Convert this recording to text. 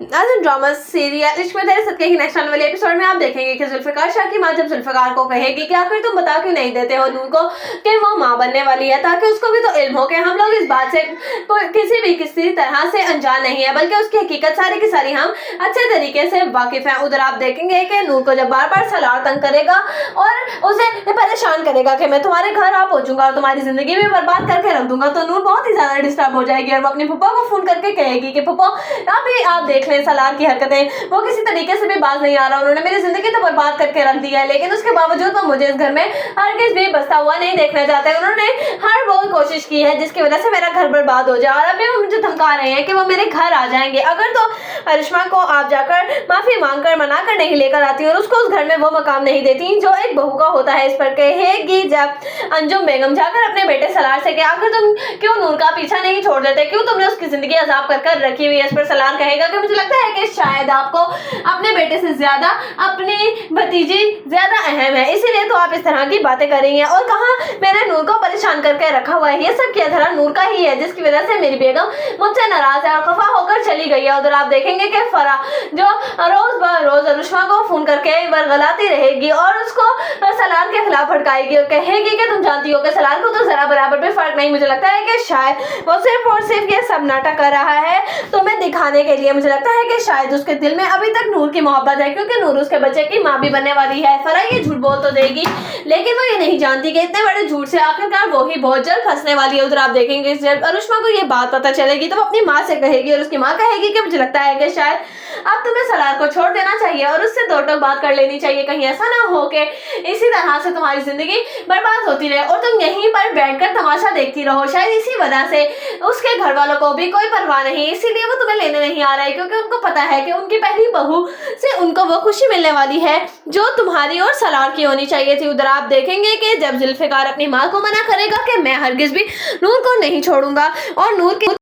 आज drama serial इश्क में तेरे सदके की नेक्स्ट आने वाले एपिसोड में आप देखेंगे कि जुल्फिकार शाह की माँ जब जुल्फिकार को कहेगी कि आखिर तुम बता क्यों नहीं देते हो नूर को कि वो माँ बनने वाली है, ताकि उसको भी तो इल्म हो कि हम लोग इस बात से किसी तरह से अनजान नहीं है, बल्कि उसकी हकीकत सारी की सारी हम अच्छे तरीके से वाकिफ हैं। उधर आप देखेंगे कि नूर को जब बार बार सलार तंग करेगा और उसे परेशान करेगा कि मैं तुम्हारे घर आ पहुंचूंगा और तुम्हारी जिंदगी में बर्बाद करके रख दूंगा, तो नूर बहुत ही ज्यादा डिस्टर्ब हो जाएगी और वो अपने पप्पा को फोन करके कहेगी कि पप्पा अभी आप देख लें सलार की हरकतें, वो किसी तरीके से भी बाज नहीं आ रहा, उन्होंने मेरी जिंदगी तो बर्बाद करके रख दी है, लेकिन उसके बावजूद वो मुझे इस घर में हरगिज़ भी बसता हुआ नहीं देखना चाहते। उन्होंने हर वो कोशिश की है जिसकी वजह से मेरा घर बर्बाद हो जाए और अभी वो मुझे धमका रहे हैं कि वो मेरे घर आ जाएंगे अगर तो करिश्मा को आप जाकर माफी मांगकर मनाकर नहीं लेकर आती और उसको उस घर में वो मकाम नहीं देती जो एक बहू का होता है। इस पर कहेगी जब अंजुम बेगम जाकर अपने बेटे सलार से कि आखिर तुम क्यों नूर का पीछा नहीं छोड़ देते, क्यों तुमने उसकी जिंदगी अजाब कर रखी हुई है। इस पर सलार कहेगा कि मुझे लगता है कि शायद आपको अपने बेटे से ज्यादा अपनी भतीजी ज्यादा अहम है, इसीलिए तो आप इस तरह की बातें कर रही हैं। और कहा मैंने नूर को परेशान करके रखा हुआ है, ये सब किया धरा नूर का ही है, जिसकी वजह से मेरी बेगम मुझसे नाराज है और खफा होकर चली गई है। उधर आप देखेंगे कि फरा जो रोज अनुष्मा को फोन करके वर्गलाती रहेगी और उसको सलार के खिलाफ भड़काएगी और कहेगी कि तुम जानती हो कि सलार को तो जरा बराबर भी फर्क नहीं। मुझे लगता है कि शायद वो सिर्फ और सिर्फ ये सब नाटक कर रहा है तुम्हें दिखाने के लिए। मुझे लगता है कि शायद उसके दिल में अभी तक नूर की मोहब्बत है, क्योंकि नूर उसके बच्चे की माँ भी बनने वाली है। फरा ये झूठ बोल तो देगी, लेकिन वो ये नहीं जानती कि इतने बड़े झूठ से आखिरकार वो ही बहुत जल्द फंसने वाली है। उधर आप देखेंगे जब अनुष्मा को ये बात पता चलेगी तो वो अपनी माँ से कहेगी और उसकी माँ कहेगी कि मुझे लगता है कि शायद अब तुम्हें सलार को छोड़ देना चाहिए और उससे दो टोक बात कर लेनी चाहिए, कहीं ऐसा ना हो कि इसी तरह से तुम्हारी जिंदगी बर्बाद होती रहे और तुम यहीं पर बैठकर तमाशा देखती रहो। शायद इसी वजह से उसके घर वालों को भी कोई परवाह नहीं, इसीलिए वो तुम्हें लेने नहीं आ रहा है, क्योंकि उनको पता है कि उनकी पहली बहू से उनको वो खुशी मिलने वाली है जो तुम्हारी और सलार की होनी चाहिए थी। उधर आप देखेंगे कि जब जुल्फिकार अपनी माँ को मना करेगा कि मैं हरगिज भी नूर को नहीं छोड़ूंगा और नूर के